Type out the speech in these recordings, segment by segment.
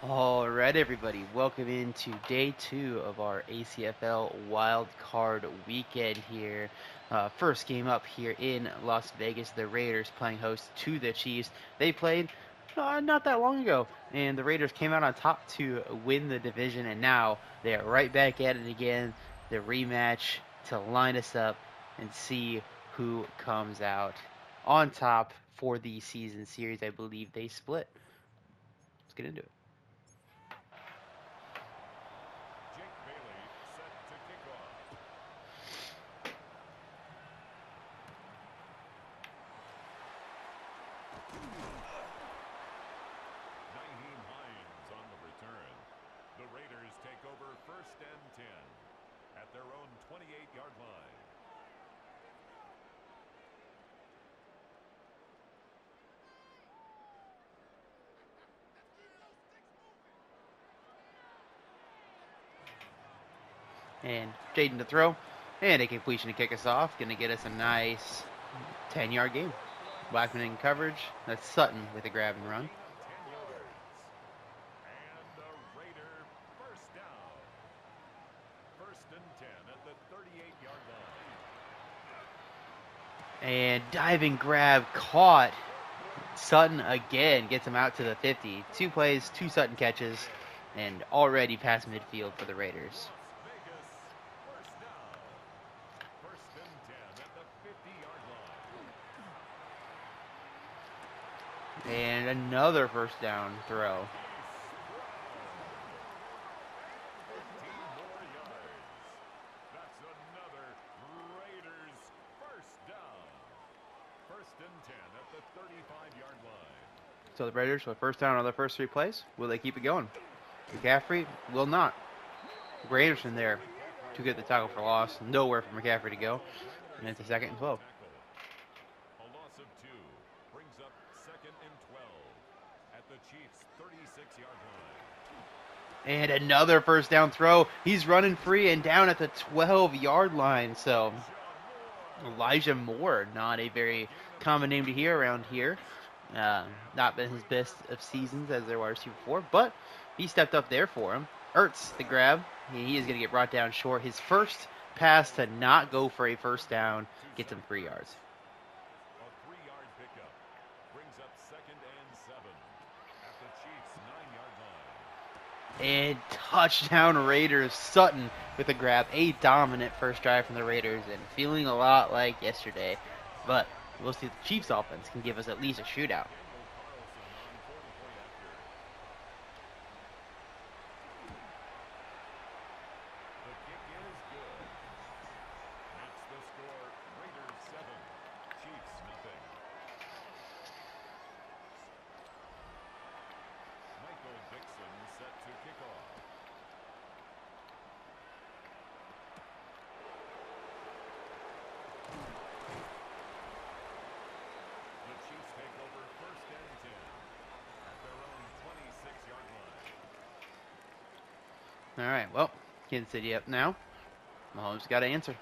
All right, everybody, welcome into day 2 of our ACFL Wild Card Weekend here. First game up here in Las Vegas, the Raiders playing host to the Chiefs. They played not that long ago, and the Raiders came out on top to win the division, and now they are right back at it again. The rematch to line us up and see who comes out on top for the season series. I believe they split. Let's get into it. The Raiders take over 1st and 10 at their own 28-yard line. And Jaden to throw. And a completion to kick us off. Going to get us a nice 10-yard game. Blackman in coverage. That's Sutton with a grab and run. And the Raider first down. 1st and 10 at the 38-yard line. And diving grab caught. Sutton again gets him out to the 50. 2 plays, 2 Sutton catches, and already past midfield for the Raiders. And another first down throw. That's another Raiders first down. 1st and 10 at the 35-yard line. So the Raiders with first down on their first 3 plays. Will they keep it going? McCaffrey will not. Anderson there to get the tackle for loss. Nowhere for McCaffrey to go. And it's a 2nd and 12. A loss of 2 brings up 2nd and 12 at the Chiefs' 36-yard line. And another first down throw. He's running free and down at the 12-yard line. So Elijah Moore, not a very common name to hear around here. Not been his best of seasons as their wide receiver before, but he stepped up there for him. Ertz, the grab. He is going to get brought down short. His first pass to not go for a first down gets him 3 yards. A 3-yard pickup brings up 2nd and 7 at the Chiefs' 9-yard line. And touchdown Raiders. Sutton with a grab. A dominant first drive from the Raiders and feeling a lot like yesterday. But we'll see if the Chiefs offense can give us at least a shootout. All right, well, Kansas City up now. Mahomes got to answer.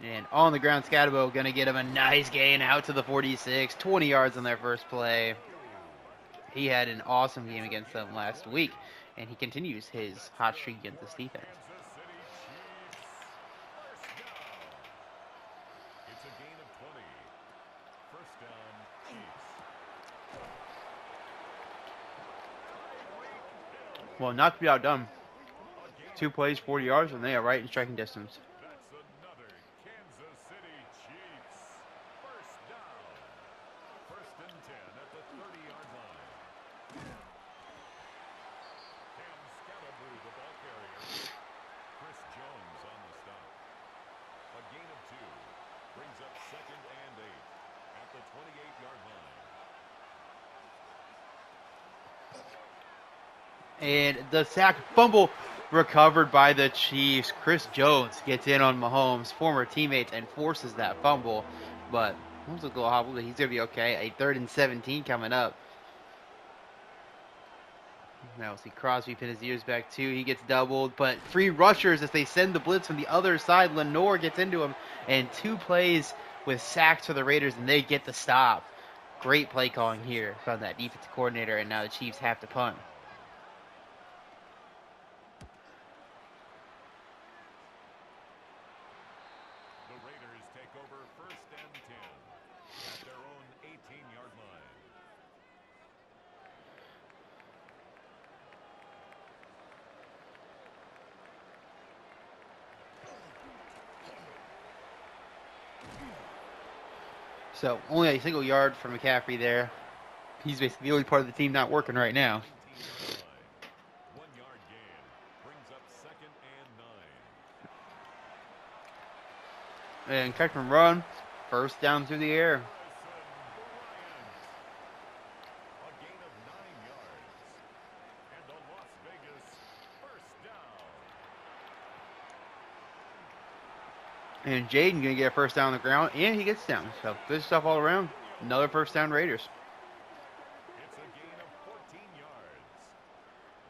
And on the ground, Scatterbo going to get him a nice gain out to the 46. 20 yards on their first play. He had an awesome game against them last week, and he continues his hot streak against this defense. It's a gain of 20. First down, Chiefs. Well, not to be outdone. 2 plays, 40 yards, and they are right in striking distance. That's another Kansas City Chiefs first down. 1st and 10 at the 30-yard line. Cam Scatterboo, the ball carrier. Chris Jones on the stop. A gain of 2 brings up 2nd and 8 at the 28-yard line. And the sack fumble recovered by the Chiefs. Chris Jones gets in on Mahomes' former teammates and forces that fumble. But Mahomes will go hobbled. He's going to be okay. A 3rd and 17 coming up. Now we'll see Crosby pin his ears back too. He gets doubled, but 3 rushers as they send the blitz from the other side. Lenore gets into him, and 2 plays with sacks for the Raiders, and they get the stop. Great play calling here from that defensive coordinator, and now the Chiefs have to punt. The Raiders take over 1st and 10 at their own 18-yard line. So only a single yard for McCaffrey there. He's basically the only part of the team not working right now. 19-yard line. 1-yard gain brings up 2nd and 9. And catch and run, first down through the air. A gain of 9 yards. And a Las Vegas 1st down. And Jaden going to get a first down on the ground, and he gets down. So good stuff all around. Another first down Raiders. It's a gain of 14 yards.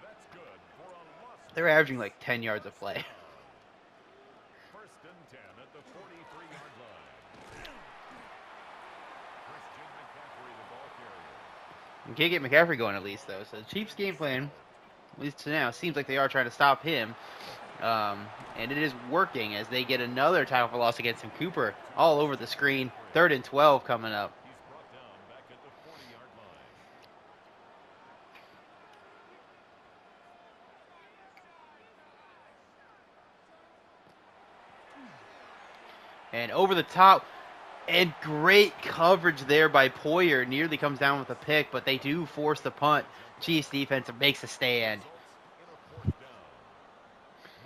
That's good for a Las They're averaging like 10 yards a play. 1st and 10 at the 43-yard line. Christian McCaffrey, the ball carrier. You can't get McCaffrey going at least, though. So the Chiefs' game plan, at least to now, seems like they are trying to stop him. And it is working as they get another tackle for loss against him. Cooper all over the screen. 3rd and 12 coming up. He's brought down back at the 40-yard line. And over the top. And great coverage there by Poyer. Nearly comes down with a pick, but they do force the punt. Chiefs defense makes a stand. In a 4th down.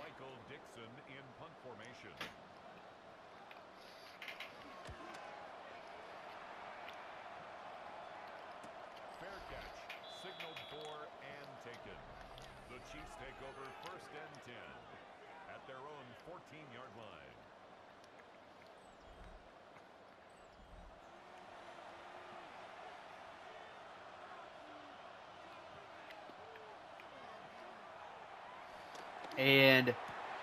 Michael Dixon in punt formation. Fair catch, signaled for and taken. The Chiefs take over 1st and 10 at their own 14-yard line. And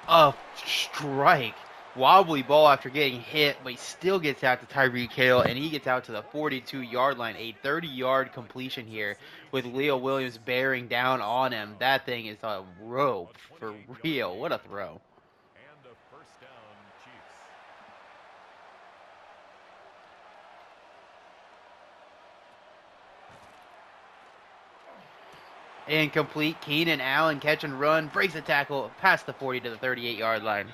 a strike. Wobbly ball after getting hit, but he still gets out to Tyreek Hill, and he gets out to the 42-yard line. A 30-yard completion here with Leo Williams bearing down on him. That thing is a rope for real. What a throw. And a 1st down, Chiefs. Incomplete. Keenan Allen catch and run. Breaks the tackle past the 40 to the 38-yard line.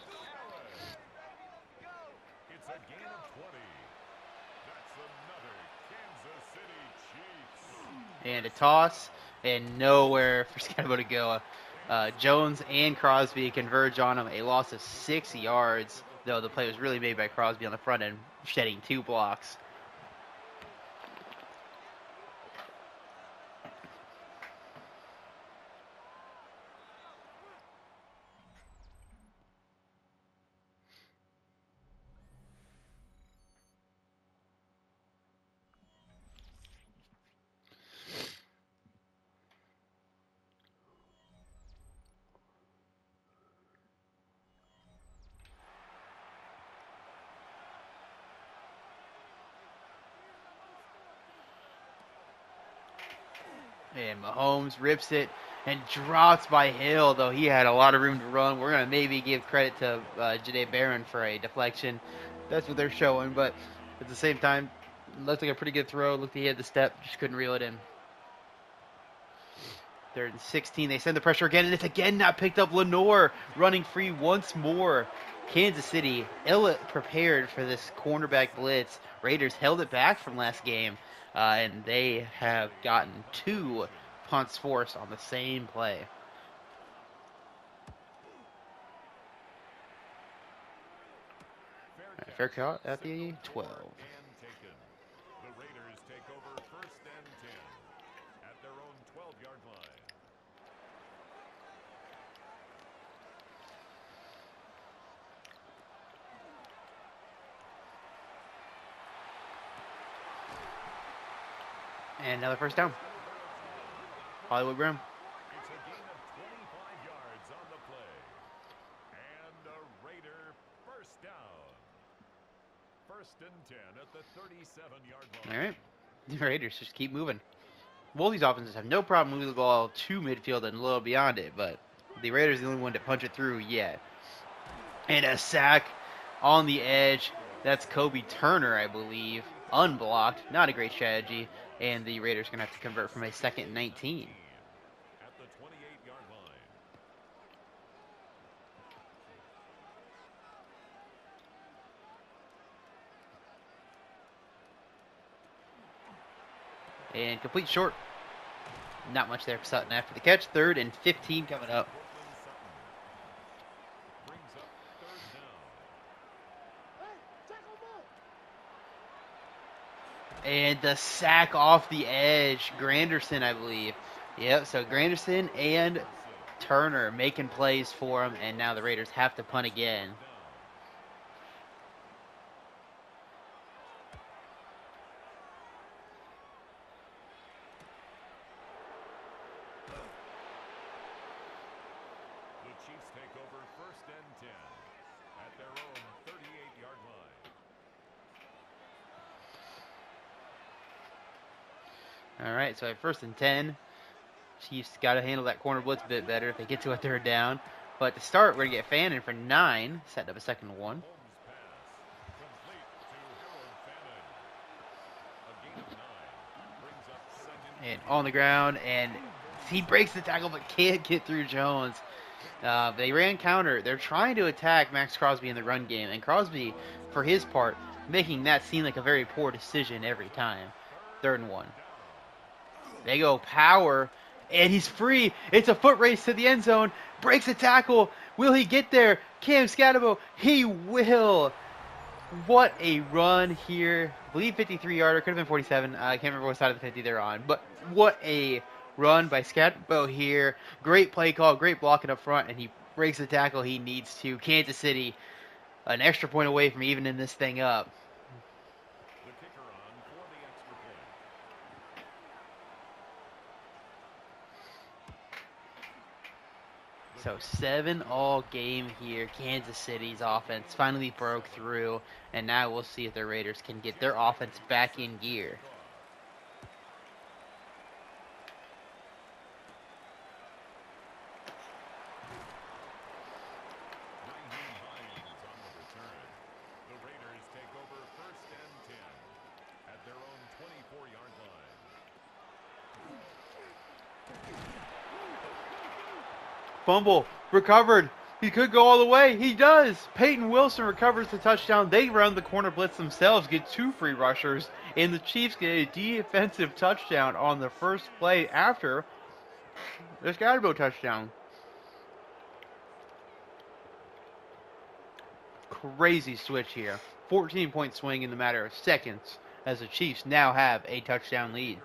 It's a gain of 20. That's another Kansas City Chiefs. And a toss. And nowhere for Scotto to go. Jones and Crosby converge on him. A loss of 6 yards. Though the play was really made by Crosby on the front end, shedding 2 blocks. And Mahomes rips it and drops by Hill, though he had a lot of room to run. We're going to maybe give credit to Janae Barron for a deflection. That's what they're showing, but at the same time, looked like a pretty good throw. Looked like he had the step, just couldn't reel it in. 3rd and 16. They send the pressure again, and it's again not picked up. Lenore running free once more. Kansas City ill-prepared for this cornerback blitz. Raiders held it back from last game. And they have gotten 2 punts forced on the same play. Fair count at the 12. The Raiders take over 1st and 10 at their own 12-yard line. And another first down. Hollywood Brown. It's a gain of 25 yards on the play. And a Raider 1st down. 1st and 10 7-yard All line. right. The Raiders just keep moving. Both these offenses have no problem moving the ball to midfield and a little beyond it, but the Raiders are the only one to punch it through yet. And a sack on the edge. That's Kobe Turner, I believe. Unblocked. Not a great strategy. And the Raiders are going to have to convert from a 2nd and 19. At the 28-yard line. And complete short. Not much there for Sutton after the catch. 3rd and 15 coming up. Brings up 3rd down. And the sack off the edge. Granderson, I believe. Yep, so Granderson and Turner making plays for him, and now the Raiders have to punt again. The Chiefs take over 1st and 10 at their own 38-yard line. All right, so at 1st and 10, Chiefs got to handle that corner blitz a bit better if they get to a 3rd down. But to start, we're going to get Fannin for 9, setting up a 2nd and 1. Holmes' pass complete to Harold Fannin. A gain of 9 brings up 2nd And on the ground, and he breaks the tackle but can't get through Jones. They ran counter. They're trying to attack Max Crosby in the run game, and Crosby, for his part, making that seem like a very poor decision every time. 3rd and 1. They go power, and he's free. It's a foot race to the end zone. Breaks a tackle. Will he get there? Cam Scatabo, he will. What a run here. I believe 53-yarder. Could have been 47. I can't remember what side of the 50 they're on. But what a run by Scatabo here. Great play call. Great blocking up front. And he breaks the tackle he needs to. Kansas City, an extra point away from evening this thing up. The kicker on for the extra point. So 7-all game here. Kansas City's offense finally broke through. And now we'll see if the Raiders can get their offense back in gear. The Raiders take over 1st and 10 at their own 24-yard line. Fumble, recovered. He could go all the way. He does. Peyton Wilson recovers the touchdown. They run the corner blitz themselves, get 2 free rushers, and the Chiefs get a defensive touchdown on the first play after the Scatterbo touchdown. Crazy switch here. 14-point swing in the matter of seconds as the Chiefs now have a touchdown lead.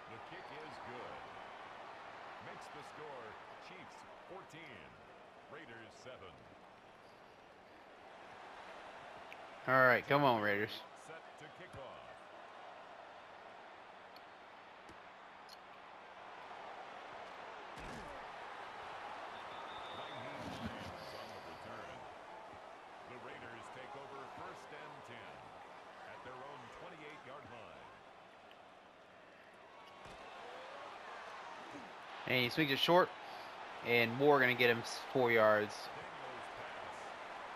The kick is good. Makes the score Chiefs 14, Raiders 7. All right, come on, Raiders. Set to kick off. The Raiders take over 1st and 10 at their own 28-yard line. And he swings it short, and Moore going to get him 4 yards. Daniels' pass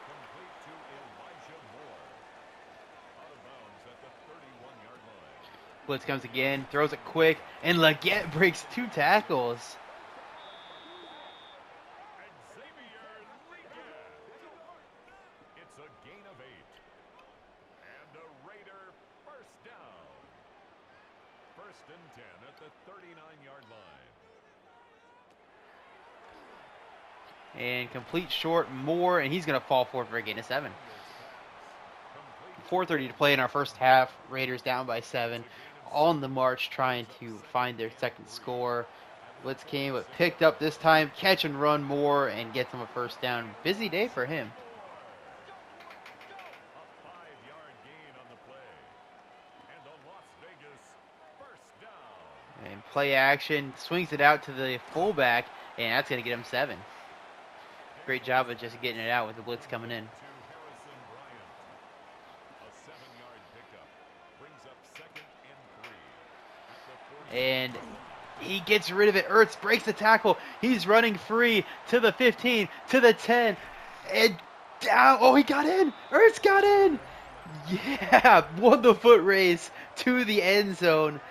complete to Elijah Moore. Out of bounds at the 31-yard line. Blitz comes again, throws it quick, and Leggett breaks 2 tackles. Xavier Leggett. It's a gain of 8. And a Raider first down. 1st and 10 at the 39-yard line. And complete short, Moore, and he's going to fall forward for a gain of 7. 4:30 to play in our first half. Raiders down by 7. On the march, trying to find their second score. Blitz came, but picked up this time. Catch and run Moore and gets him a first down. Busy day for him. A 5-yard gain on the play. And a Las Vegas first down. And play action, swings it out to the fullback, and that's going to get him 7. Great job of just getting it out with the blitz coming in. And he gets rid of it. Ertz breaks the tackle. He's running free to the 15, to the 10, and down. Oh, he got in. Ertz got in. Yeah, won the foot race to the end zone.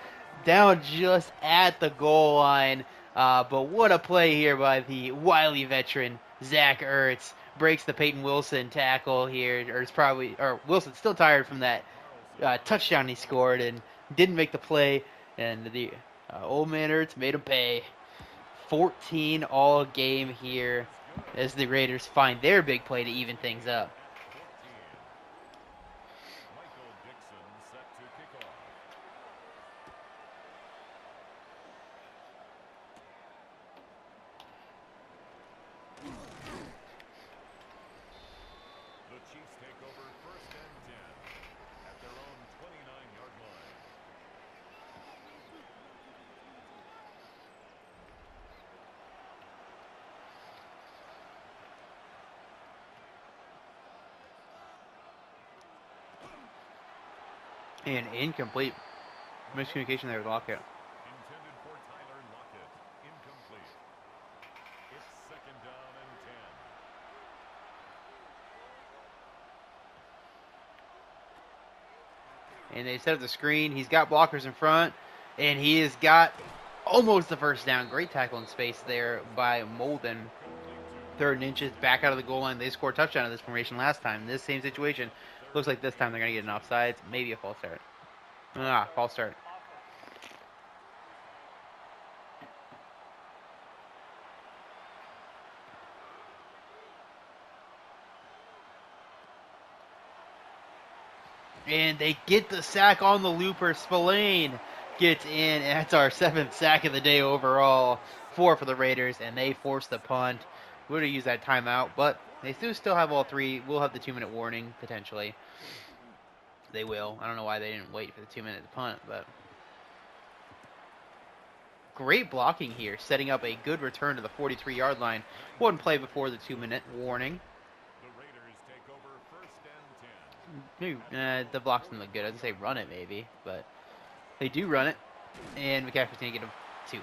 Down just at the goal line. But what a play here by the wily veteran, Zach Ertz. Breaks the Peyton Wilson tackle here. Wilson's still tired from that touchdown he scored and didn't make the play. And the old man Ertz made him pay. 14 all game here as the Raiders find their big play to even things up. And incomplete. Miscommunication there with Lockett. Intended for Tyler Lockett. Incomplete. It's second down and 10. And they set up the screen. He's got blockers in front. And he has got almost the first down. Great tackle in space there by Molden. 3rd and inches, back out of the goal line. They scored a touchdown in this formation last time. In this same situation, looks like this time they're going to get an offsides. Maybe a false start. False start. And they get the sack on the looper. Spillane gets in, and that's our 7th sack of the day overall. 4 for the Raiders, and they force the punt. Would have used that timeout, but they do still have all 3. We'll have the 2-minute warning, potentially. They will. I don't know why they didn't wait for the 2-minute punt, but great blocking here, setting up a good return to the 43-yard line. One play before the 2-minute warning. The Raiders take over 1st and 10. Maybe, the blocks didn't look good. I'd say run it maybe, but they do run it, and McCaffrey's going to get him 2.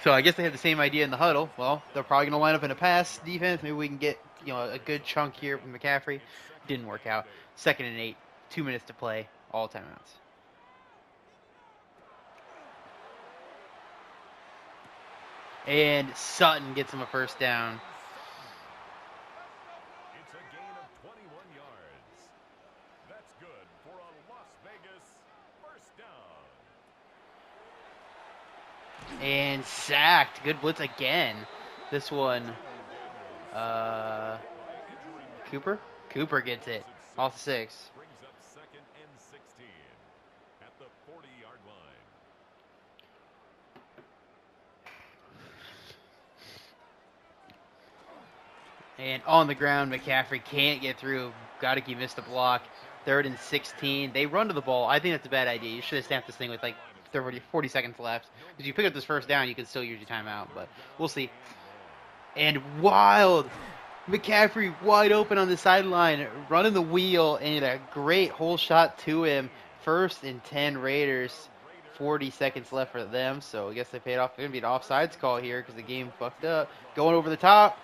So I guess they had the same idea in the huddle. Well, they're probably going to line up in a pass defense. Maybe we can get a good chunk here from McCaffrey. Didn't work out. 2nd and 8, 2 minutes to play, all timeouts. And Sutton gets him a first down. It's a gain of 21 yards. That's good for a Las Vegas 1st down. And sacked. Good blitz again. This one, Cooper? Cooper gets it. Off the 6. Brings up 2nd and 16 at the 40-yard line. And on the ground, McCaffrey can't get through. Godeke missed the block. 3rd and 16. They run to the ball. I think that's a bad idea. You should have snapped this thing with like 40 seconds left. Because you pick up this first down, you can still use your timeout. But we'll see. And wild. McCaffrey wide open on the sideline. Running the wheel. And a great hole shot to him. 1st and 10 Raiders. 40 seconds left for them. So I guess they paid off. It's going to be an offsides call here because the game fucked up. Going over the top.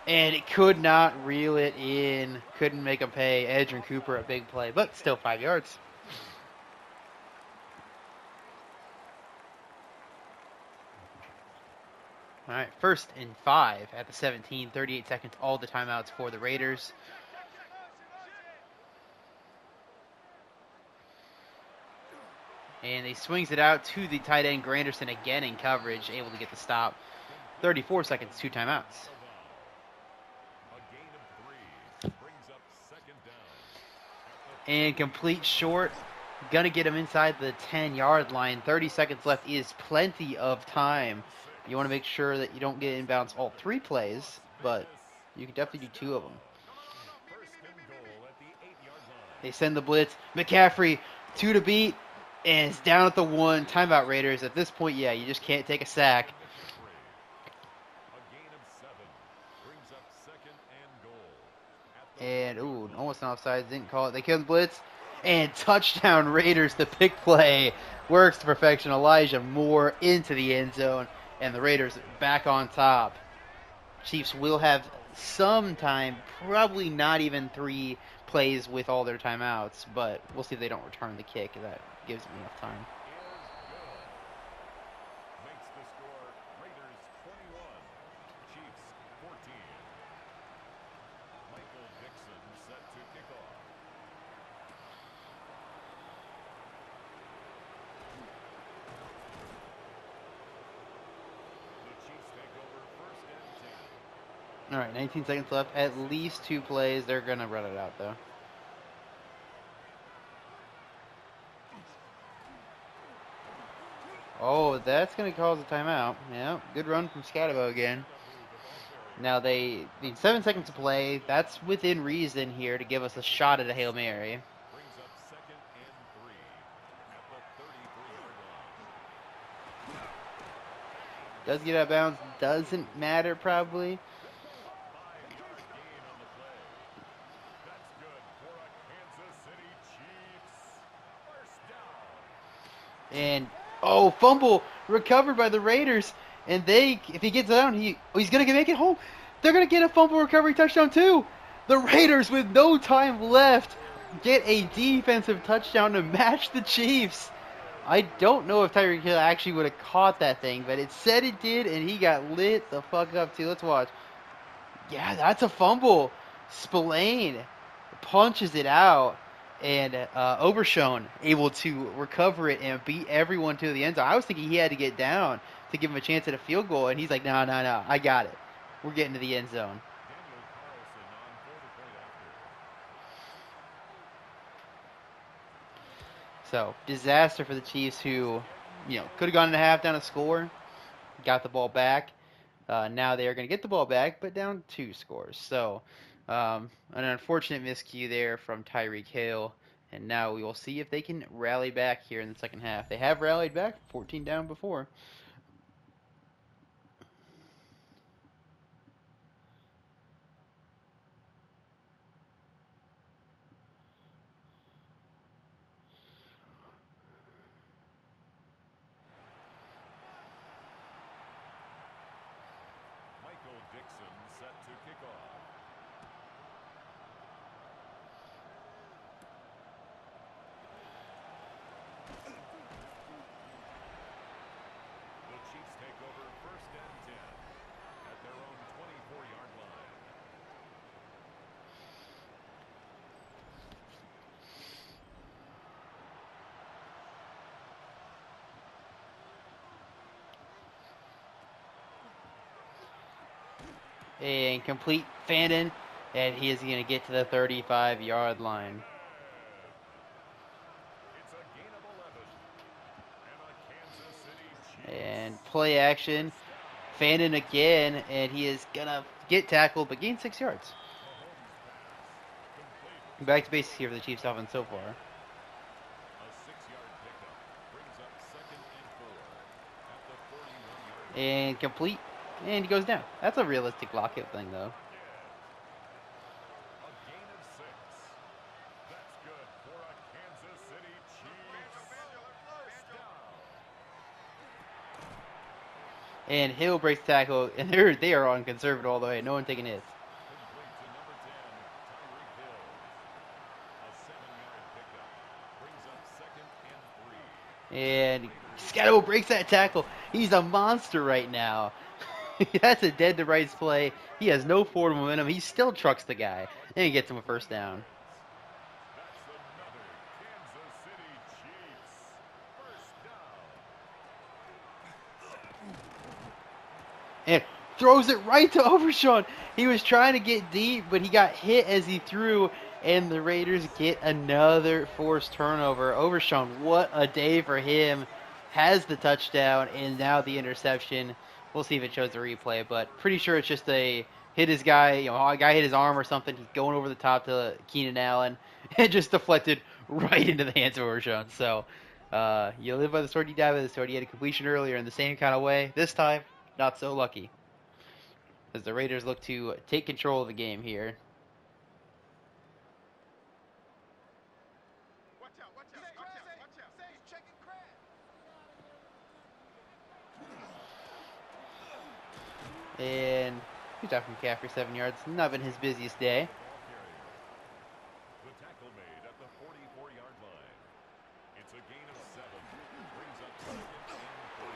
And it could not reel it in. Couldn't make him pay. Edge and Cooper a big play, but still 5 yards. All right, 1st and 5 at the 17. 38 seconds, all the timeouts for the Raiders. And he swings it out to the tight end, Granderson, again in coverage, able to get the stop. 34 seconds, 2 timeouts. And complete short. Gonna get him inside the 10-yard line. 30 seconds left is plenty of time. You want to make sure that you don't get inbounds all 3 plays, but you can definitely do 2 of them. They send the blitz. McCaffrey, 2 to beat, and it's down at the 1. Timeout, Raiders. At this point, yeah, you just can't take a sack. And, ooh, almost an offside. Didn't call it. They killed the blitz. And touchdown Raiders. The pick play works to perfection. Elijah Moore into the end zone. And the Raiders back on top. Chiefs will have some time. Probably not even 3 plays with all their timeouts. But we'll see if they don't return the kick. That gives them enough time. All right, 19 seconds left. At least 2 plays. They're going to run it out, though. Oh, that's going to cause a timeout. Yeah, good run from Scatabo again. Now they need 7 seconds to play. That's within reason here to give us a shot at a Hail Mary. Does get out of bounds. Doesn't matter probably. And oh, fumble recovered by the Raiders. And if he gets down, he's gonna make it home. They're gonna get a fumble recovery touchdown too. The Raiders, with no time left, get a defensive touchdown to match the Chiefs. I don't know if Tyreek Hill actually would have caught that thing, but it said it did, and he got lit the fuck up too. Let's watch. Yeah, that's a fumble. Spillane punches it out, and Overshown able to recover it and beat everyone to the end zone. I was thinking he had to get down to give him a chance at a field goal, and he's like, no, I got it. We're getting to the end zone. So, disaster for the Chiefs who, could have gone into half down a score, got the ball back. Now they are going to get the ball back, but down 2 scores. So, an unfortunate miscue there from Tyreek Hill. And now we will see if they can rally back here in the second half. They have rallied back, 14 down before. And complete Fandon, and he is going to get to the 35-yard line. And play action. Fandon again, and he is going to get tackled, but gain 6 yards. Back to basics here for the Chiefs offense so far. And complete. And he goes down. That's a realistic lockout thing, though. And Hill breaks tackle, and they are on conservative all the way. No one taking hits. And Scatto breaks that tackle. He's a monster right now. That's a dead to rights play. He has no forward momentum. He still trucks the guy. And he gets him a first down. And throws it right to Overshown. He was trying to get deep, but he got hit as he threw. And the Raiders get another forced turnover. Overshown, what a day for him. Has the touchdown and now the interception. We'll see if it shows the replay, but pretty sure it's just a hit his guy, a guy hit his arm or something. He's going over the top to Keenan Allen. It just deflected right into the hands of Overshown. So you live by the sword, you die by the sword. He had a completion earlier in the same kind of way. This time, not so lucky. as the Raiders look to take control of the game here. And good job from McCaffrey, 7 yards. Not been his busiest day. The tackle made at the 44-yard line. It's a gain of 7. Brings up second and 3.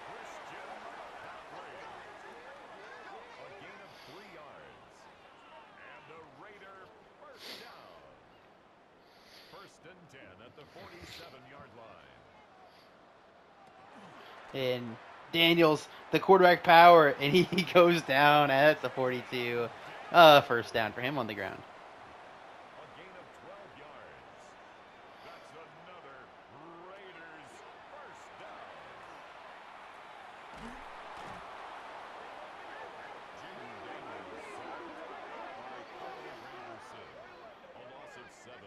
Christian McCaffrey. A gain of 3 yards. And a Raider first down. First and 10 at the 47-yard line. And Daniels, the quarterback power, and he goes down at the 42. First down for him on the ground. A gain of 12 yards. That's another Raiders first down. Jaden Daniels sacked by Carly Granderson. A loss of 7.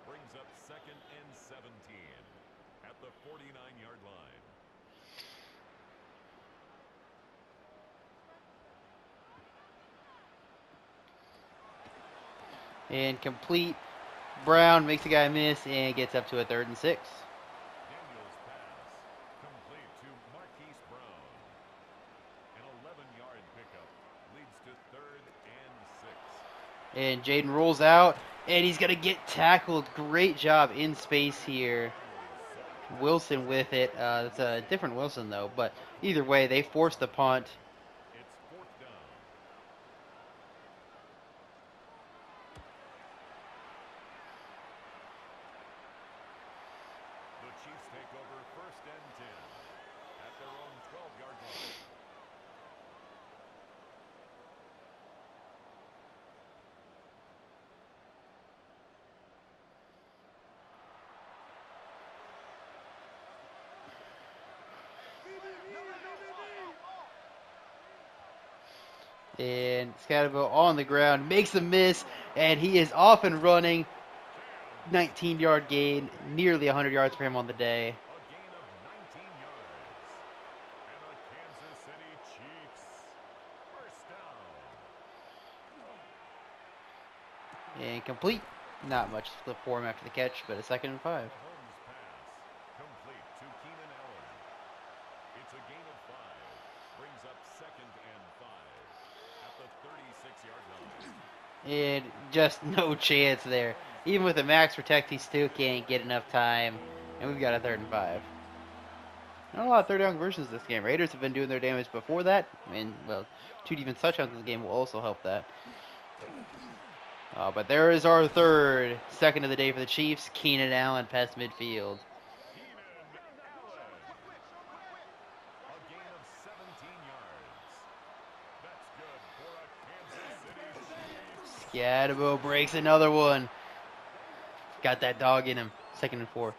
Brings up second and 17 at the 49-yard line. And complete. Brown makes the guy miss and gets up to a 3rd and 6. Daniels pass complete to Marquise Brown. An 11-yard pickup leads to 3rd and 6. And Jaden rolls out, and he's going to get tackled. Great job in space here. Wilson with it. It's a different Wilson, though. But either way, they force the punt. It's 4th down. The Chiefs take over 1st and 10 at their own 12-yard line. And Scatterville on the ground, makes a miss, and he is off and running. 19-yard gain, nearly 100 yards for him on the day. A gain of 19 yards. And the Kansas City Chiefs first down. And complete. Not much flip for him after the catch, but a 2nd and 5. Mahomes pass complete to Keenan Allen. It's a gain of 5. Brings up second and 5 at the 36-yard line. And just no chance there. Even with a max protect, he still can't get enough time. And we've got a 3rd and 5. Not a lot of 3rd down conversions this game. Raiders have been doing their damage before that. And, well, 2 defense touchdowns in this game will also help that. But there is our 3rd. 2nd of the day for the Chiefs. Keenan Allen past midfield. Keenan Allen. A gain of 17 yards. That's good for a Kansas City Chiefs. Scatterbo breaks another one. Got that dog in him. 2nd and 4.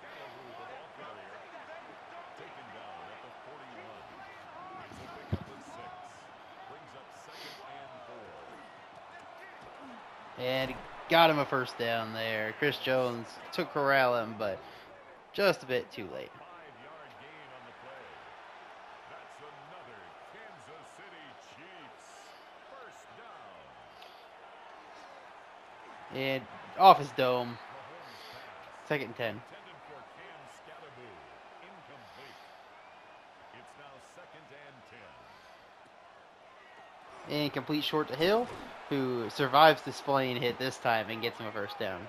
Taken down at the 41. It's a pickup of 6. Brings up second and 4. And got him a first down there. Chris Jones took corral him, but just a bit too late. 5-yard gain on the play. That's another Kansas City Chiefs first down. And off his dome. Mahomes pass 2nd and 10. intended for Cam Scatterbo. Incomplete. It's now second and 10. And complete short to Hill, who survives the splaying hit this time and gets him a first down.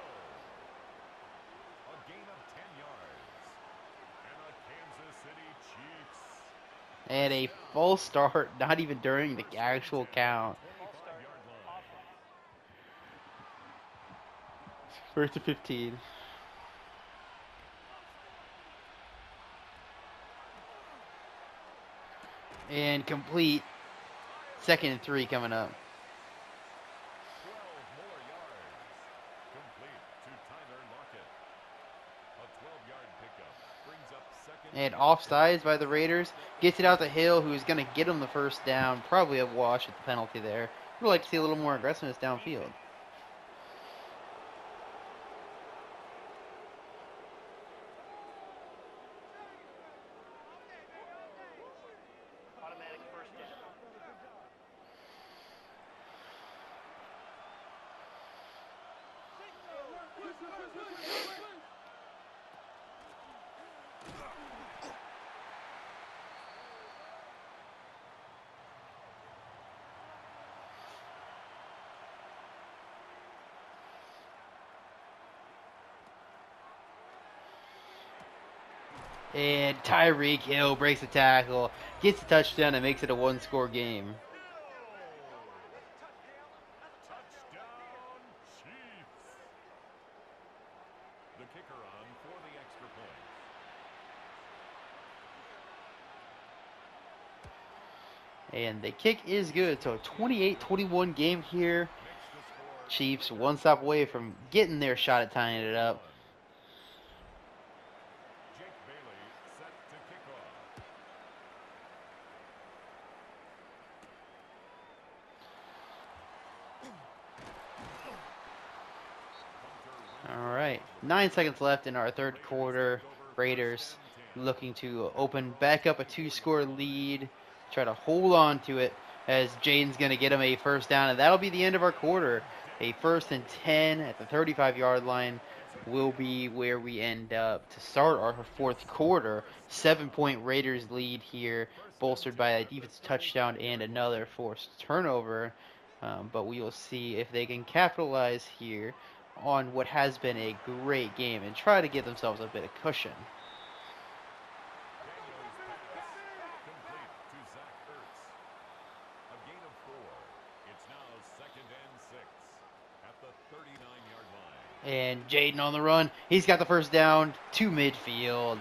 A gain of 10 yards. And a Kansas City Chiefs. And a full start, not even during the actual count. 25-yard line. 1st to 15. And complete. 2nd and 3 coming up. 12 more yards. Complete to Tyler Lockett. A 12-yard pickup brings up second. And offsides by the Raiders. Gets it out to Hill, who's going to get him the first down. Probably a wash with the penalty there. We'd like to see a little more aggressiveness downfield. And Tyreek Hill breaks the tackle, gets a touchdown, and makes it a one-score game. Touchdown, Chiefs. The kicker on for the extra point. And the kick is good. So 28-21 game here. Chiefs one stop away from getting their shot at tying it up. Jake Bailey set to kick off. All right, 9 seconds left in our third quarter. Raiders looking to open back up a 2-score lead. Try to hold on to it as Jaden's going to get him a first down, and that'll be the end of our quarter. A 1st and 10 at the 35-yard line will be where we end up to start our fourth quarter. 7-point Raiders lead here, bolstered by a defensive touchdown and another forced turnover. But we will see if they can capitalize here on what has been a great game and try to give themselves a bit of cushion. And Jaden on the run. He's got the first down to midfield.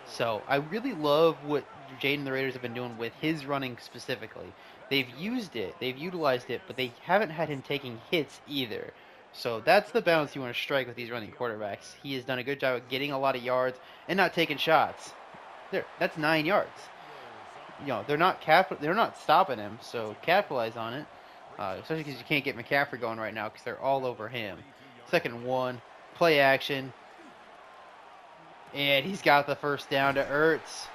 So I really love what Jaden and the Raiders have been doing with his running specifically. They've used it, they've utilized it, but they haven't had him taking hits either. So that's the balance you want to strike with these running quarterbacks. He has done a good job of getting a lot of yards and not taking shots. That's 9 yards. You know, they're not stopping him, so capitalize on it. Especially because you can't get McCaffrey going right now because they're all over him. 2nd and 1, play action. And he's got the first down to Ertz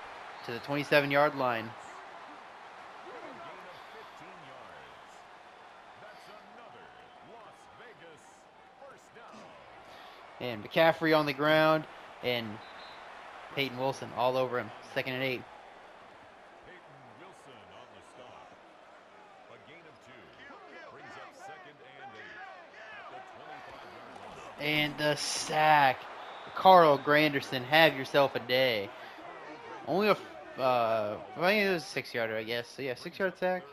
to the 27-yard line. And McCaffrey on the ground, and Peyton Wilson all over him. 2nd and 8. And the sack. Carl Granderson, have yourself a day. Only I think it was a 6-yarder, I guess. So yeah, 6-yard sack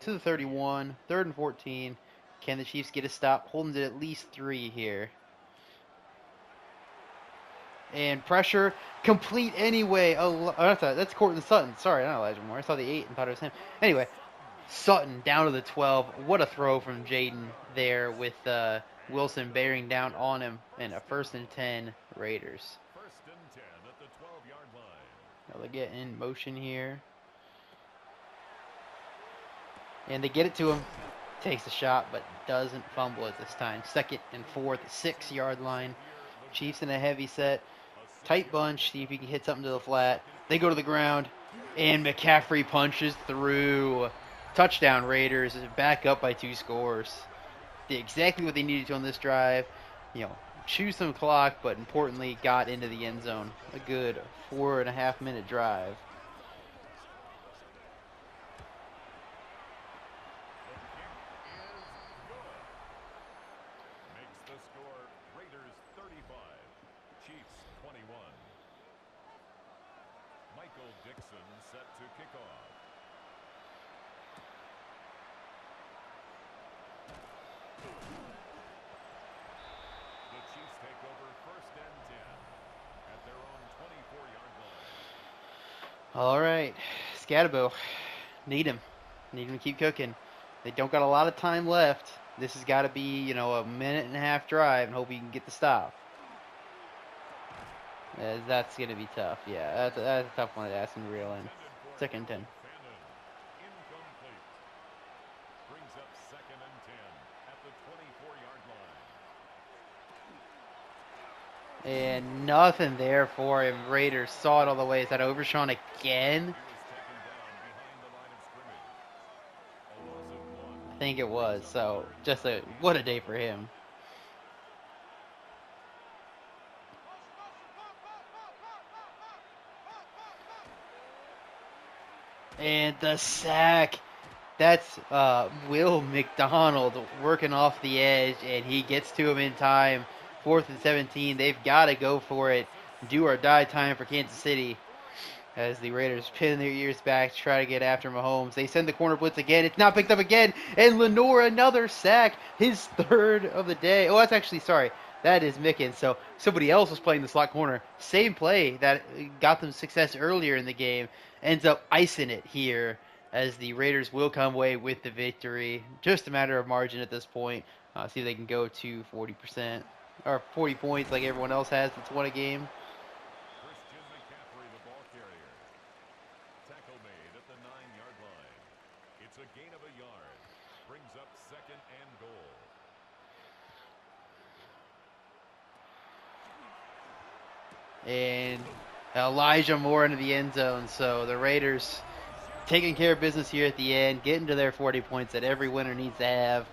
to the 31. 3rd and 14. Can the Chiefs get a stop? Holding it at least 3 here. And pressure, complete anyway. Oh, that's Cortland Sutton. Sorry, not Elijah Moore. I saw the 8 and thought it was him. Anyway, Sutton down to the 12. What a throw from Jaden there with Wilson bearing down on him, and a 1st and 10 Raiders. 1st and 10 at the 12-yard line. Now they get in motion here. And they get it to him. Takes the shot, but doesn't fumble it this time. 2nd and 4 at the 6-yard line. Chiefs in a heavy set. Tight bunch. See if he can hit something to the flat. They go to the ground. And McCaffrey punches through. Touchdown Raiders. Back up by 2 scores. Did exactly what they needed to on this drive. You know, chew some clock, but importantly got into the end zone. A good 4.5-minute drive. Makes the score Raiders 35, Chiefs 21. Michael Dixon set to kick off. The Chiefs take over 1st and 10 at their own 24-yard line. All right, Scatabo, need him to keep cooking. They don't got a lot of time left. This has got to be, you know, a 1.5-minute drive, and hope he can get the stop. That's going to be tough. Yeah, that's a tough one to ask him to reel in. 2nd and 10. Incomplete. Brings up 2nd and 10 at the 24-yard line. And nothing there for him. Raiders saw it all the way. Is that Overshawn again? I think it was. So just what a day for him. And the sack. That's Will McDonald working off the edge, and he gets to him in time. 4th and 17. They've got to go for it. do or die time for Kansas City as the Raiders pin their ears back to try to get after Mahomes. They send the corner blitz again. It's not picked up again. And Lenore, another sack. His third of the day. Oh, that's actually, sorry. That is Mickens. So somebody else was playing the slot corner. Same play that got them success earlier in the game. Ends up icing it here as the Raiders will come away with the victory. Just a matter of margin at this point. See if they can go to 40% or 40 points like everyone else has that's won a game. Christian McCaffrey, the ball carrier. Tackle made at the 9-yard line. It's a gain of a yard. Brings up second and goal. And Elijah Moore into the end zone. So the Raiders taking care of business here at the end, getting to their 40 points that every winner needs to have.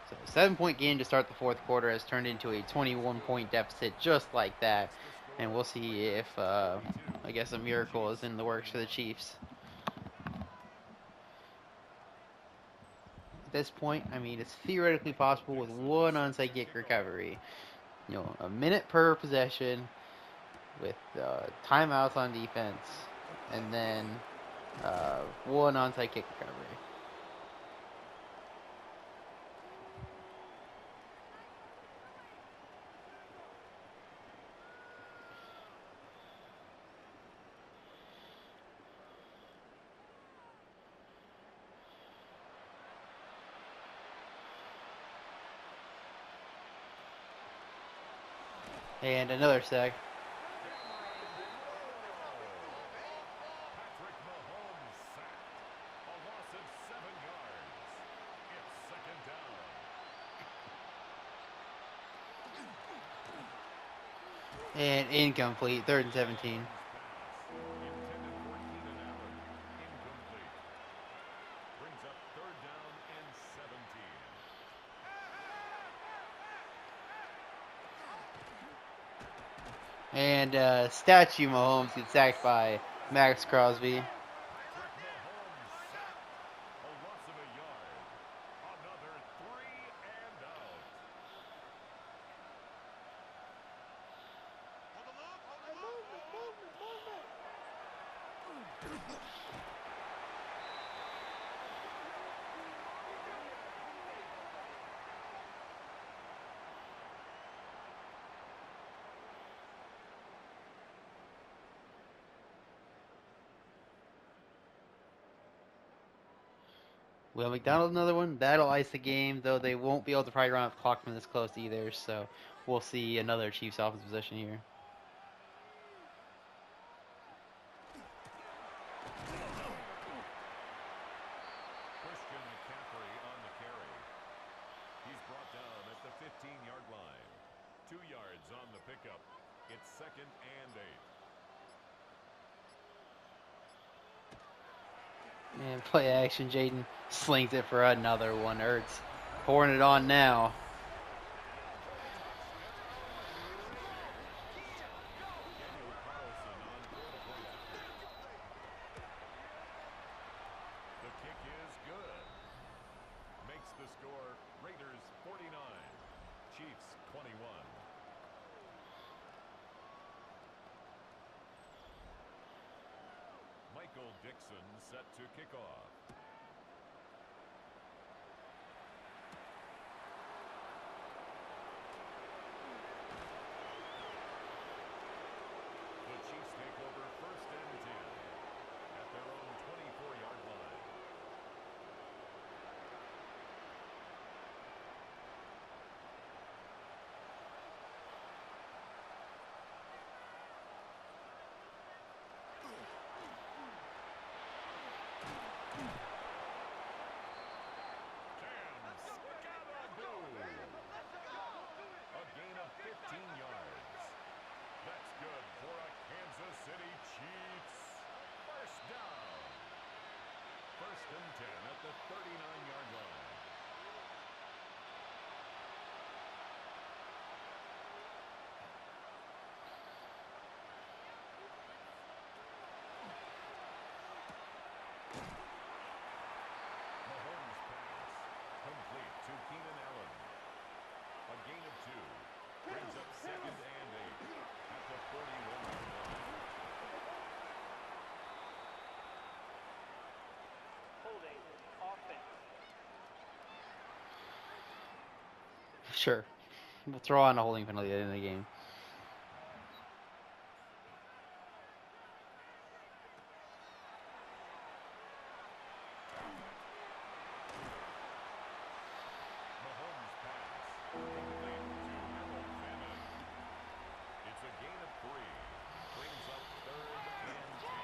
So a 7-point game to start the fourth quarter has turned into a 21-point deficit just like that. And we'll see if, I guess, a miracle is in the works for the Chiefs. At this point, I mean, it's theoretically possible with one onside kick recovery. You know, a minute per possession with timeouts on defense, and then one onside kick recovery. And another sack. Patrick Mahomes sacked. A loss of 7 yards. It's second down. And incomplete, 3rd and 17. Intended for Keenan Allen. Incomplete. Brings up 3rd down and 17. And statue Mahomes gets sacked by Max Crosby. Patrick Mahomes sacked. A loss of a yard. Another 3 and out. Will McDonald another one? That'll ice the game, though they won't be able to probably run off the clock from this close either. So we'll see another Chiefs offensive possession here. Christian McCaffrey on the carry. He's brought down at the 15-yard line. 2 yards on the pickup. It's second and 8. And play action, Jaden slings it for another one. Ertz pouring it on now. Daniel Carlson on for the point after. The kick is good. Makes the score Raiders 49, Chiefs 21. Michael Dixon set to kick off. The Chiefs take over 1st and 10 at their own 24-yard line. Sure. We'll throw on a holding penalty at the end of the game. Mahomes' pass complete to Harold Fannin. It's a gain of 3. Brings up 3rd and 10.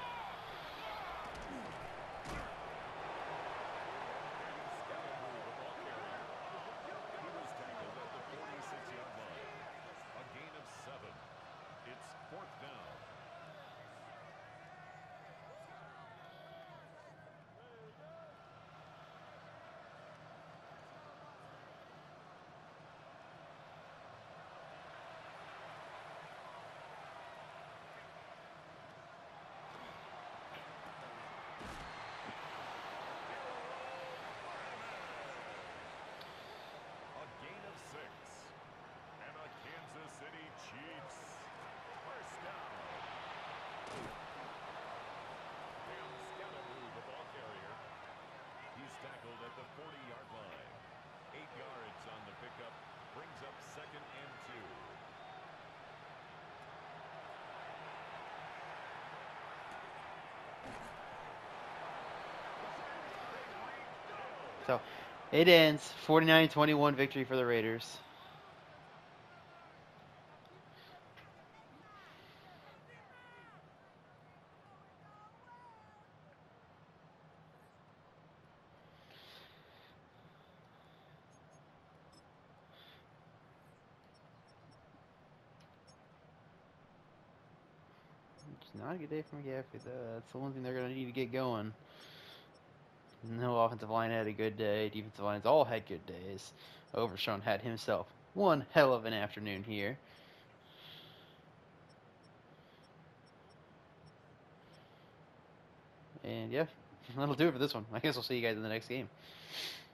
Scalaboo, the ball carrier. He was tackled at the 46-yard line. A gain of 7. It's 4th down. A gain of 6. And a Kansas City Chiefs first down. Scalaboo, the ball carrier. He's tackled at the 40-yard line. 8 yards on the pickup. Brings up 2nd and 2. So it ends 49-21 victory for the Raiders. It's not a good day for McGaffrey, though. That's the one thing they're going to need to get going. No offensive line had a good day. Defensive lines all had good days. Overshown had himself one hell of an afternoon here. And yeah, that'll do it for this one. I guess I'll see you guys in the next game.